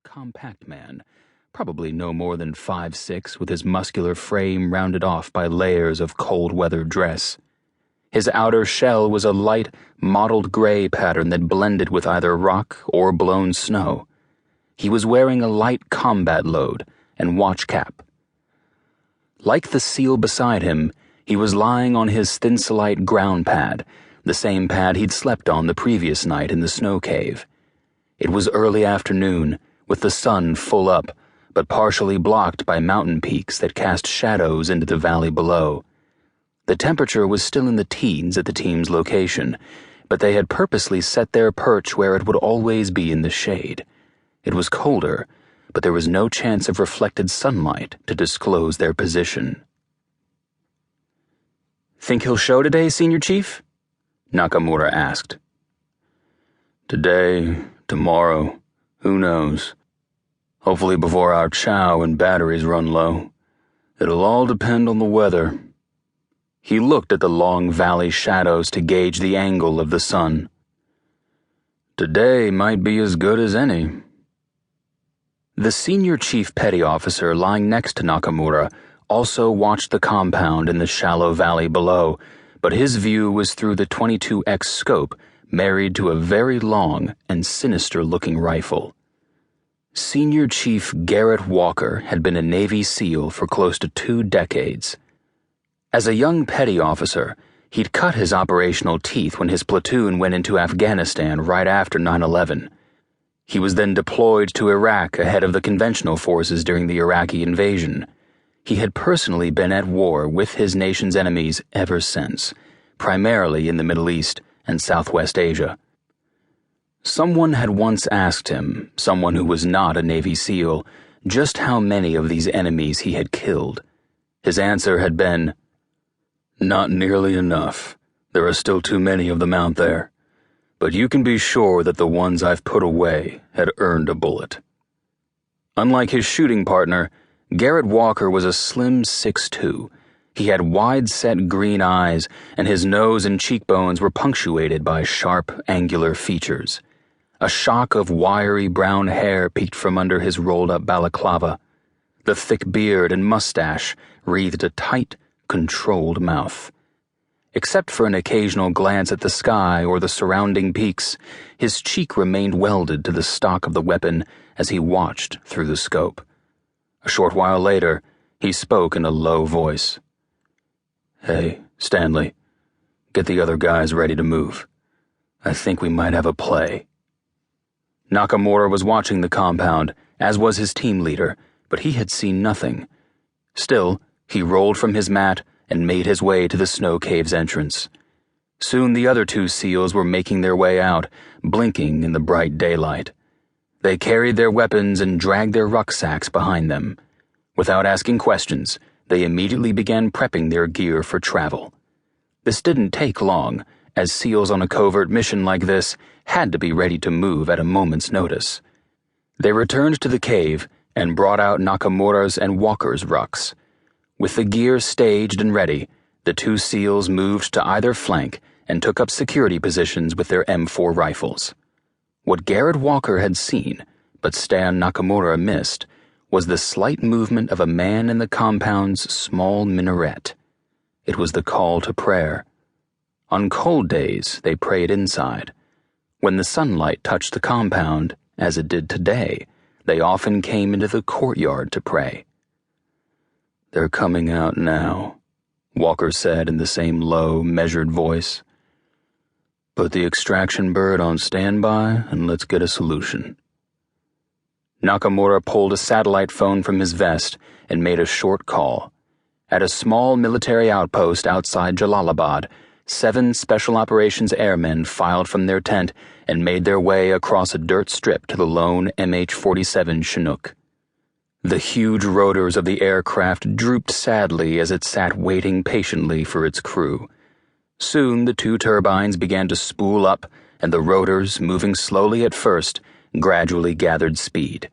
compact man, probably no more than 5'6", with his muscular frame rounded off by layers of cold-weather dress. His outer shell was a light, mottled gray pattern that blended with either rock or blown snow. He was wearing a light combat load and watch cap. Like the seal beside him, he was lying on his thinsulite ground pad, the same pad he'd slept on the previous night in the snow cave. It was early afternoon, with the sun full up, but partially blocked by mountain peaks that cast shadows into the valley below. The temperature was still in the teens at the team's location, but they had purposely set their perch where it would always be in the shade. It was colder, but there was no chance of reflected sunlight to disclose their position. "Think he'll show today, Senior Chief?" Nakamura asked. "Today, tomorrow, who knows? Hopefully before our chow and batteries run low. It'll all depend on the weather." He looked at the long valley shadows to gauge the angle of the sun. "Today might be as good as any." The Senior Chief Petty Officer lying next to Nakamura also watched the compound in the shallow valley below, but his view was through the 22X scope married to a very long and sinister-looking rifle. Senior Chief Garrett Walker had been a Navy SEAL for close to 2 decades. As a young petty officer, he'd cut his operational teeth when his platoon went into Afghanistan right after 9/11. He was then deployed to Iraq ahead of the conventional forces during the Iraqi invasion. He had personally been at war with his nation's enemies ever since, primarily in the Middle East and Southwest Asia. Someone had once asked him, someone who was not a Navy SEAL, just how many of these enemies he had killed. His answer had been, "Not nearly enough. There are still too many of them out there. But you can be sure that the ones I've put away had earned a bullet." Unlike his shooting partner, Garrett Walker was a slim 6'2". He had wide-set green eyes, and his nose and cheekbones were punctuated by sharp, angular features. A shock of wiry brown hair peeked from under his rolled-up balaclava. The thick beard and mustache wreathed a tight, controlled mouth. Except for an occasional glance at the sky or the surrounding peaks, his cheek remained welded to the stock of the weapon as he watched through the scope. A short while later, he spoke in a low voice. "Hey, Stanley, get the other guys ready to move. I think we might have a play." Nakamura was watching the compound, as was his team leader, but he had seen nothing. Still, he rolled from his mat and made his way to the snow cave's entrance. Soon the other 2 SEALs were making their way out, blinking in the bright daylight. They carried their weapons and dragged their rucksacks behind them. Without asking questions, they immediately began prepping their gear for travel. This didn't take long, as SEALs on a covert mission like this had to be ready to move at a moment's notice. They returned to the cave and brought out Nakamura's and Walker's rucks. With the gear staged and ready, the 2 SEALs moved to either flank and took up security positions with their M4 rifles. What Garrett Walker had seen, but Stan Nakamura missed, was the slight movement of a man in the compound's small minaret. It was the call to prayer. On cold days, they prayed inside. When the sunlight touched the compound, as it did today, they often came into the courtyard to pray. "They're coming out now," Walker said in the same low, measured voice. "Put the extraction bird on standby and let's get a solution." Nakamura pulled a satellite phone from his vest and made a short call. At a small military outpost outside Jalalabad, 7 Special Operations airmen filed from their tent and made their way across a dirt strip to the lone MH-47 Chinook. The huge rotors of the aircraft drooped sadly as it sat waiting patiently for its crew. Soon the 2 turbines began to spool up, and the rotors, moving slowly at first, gradually gathered speed.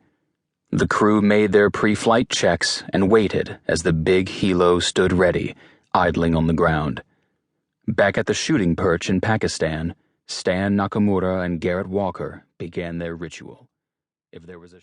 The crew made their pre-flight checks and waited as the big helo stood ready, idling on the ground. Back at the shooting perch in Pakistan, Stan Nakamura and Garrett Walker began their ritual. If there was a